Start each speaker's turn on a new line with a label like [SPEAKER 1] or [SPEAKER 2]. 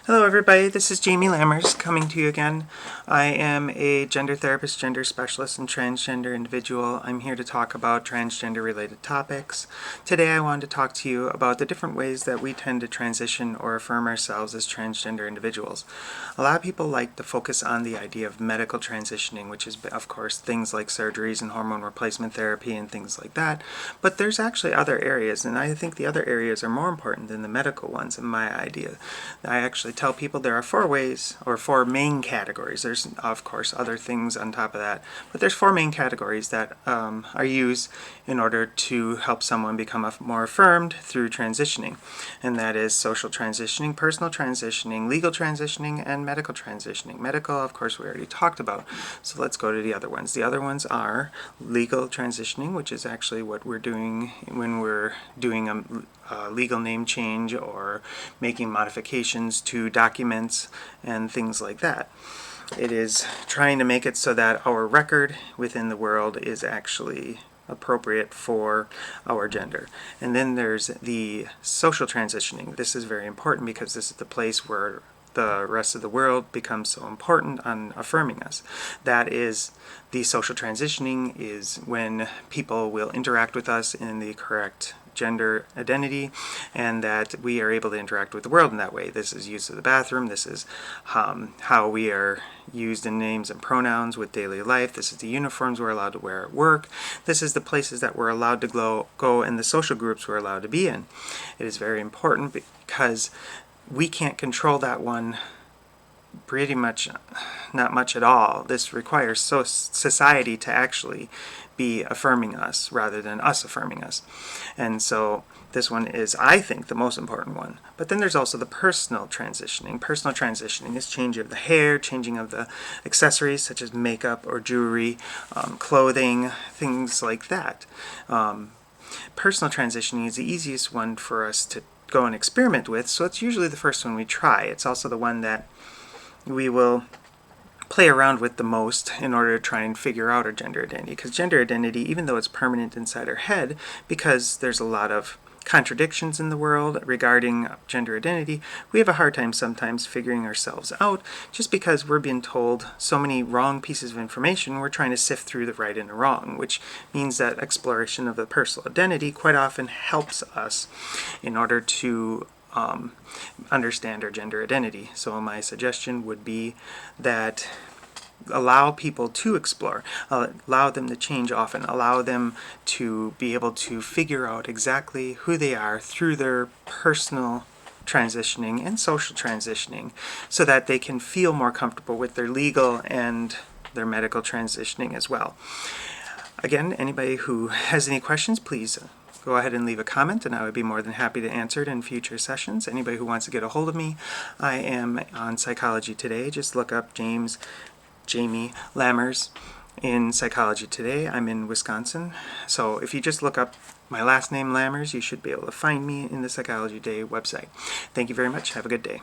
[SPEAKER 1] Hello everybody, this is Jaime Lammers coming to you again. I am a gender therapist, gender specialist, and transgender individual. I'm here to talk about transgender related topics. Today I wanted to talk to you about the different ways that we tend to transition or affirm ourselves as transgender individuals. A lot of people like to focus on the idea of medical transitioning, which is of course things like surgeries and hormone replacement therapy and things like that. But there's actually other areas, and I think the other areas are more important than the medical ones in my idea. I actually tell people there are four main categories. There's of course other things on top of that, but there's four main categories that are used in order to help someone become more affirmed through transitioning, and that is social transitioning, personal transitioning, legal transitioning, and medical transitioning. Medical, of course, we already talked about, so let's go to the other ones. The other ones are legal transitioning, which is actually what we're doing when we're doing a legal name change or making modifications to documents and things like that. It is trying to make it so that our record within the world is actually appropriate for our gender. And then there's the social transitioning. This is very important because this is the place where the rest of the world becomes so important on affirming us. That is, the social transitioning is when people will interact with us in the correct gender identity, and that we are able to interact with the world in that way. This is use of the bathroom. This is how we are used in names and pronouns with daily life. This is the uniforms we're allowed to wear at work. This is the places that we're allowed to go and the social groups we're allowed to be in. It is very important because we can't control that one pretty much, not much at all. This requires society to actually be affirming us rather than us affirming us. And so this one is, I think, the most important one. But then there's also the personal transitioning. Personal transitioning is changing of the hair, changing of the accessories such as makeup or jewelry, clothing, things like that. Personal transitioning is the easiest one for us to go and experiment with, so it's usually the first one we try. It's also the one that we will play around with the most in order to try and figure out our gender identity. Because gender identity, even though it's permanent inside our head, because there's a lot of contradictions in the world regarding gender identity, we have a hard time sometimes figuring ourselves out just because we're being told so many wrong pieces of information. We're trying to sift through the right and the wrong, which means that exploration of the personal identity quite often helps us in order to understand our gender identity. So my suggestion would be that allow people to explore, allow them to change often, allow them to be able to figure out exactly who they are through their personal transitioning and social transitioning so that they can feel more comfortable with their legal and their medical transitioning as well. Again, anybody who has any questions, please go ahead and leave a comment, and I would be more than happy to answer it in future sessions. Anybody who wants to get a hold of me, I am on Psychology Today. Just look up Jaime Lammers in Psychology Today. I'm in Wisconsin. So if you just look up my last name, Lammers, you should be able to find me in the Psychology Today website. Thank you very much. Have a good day.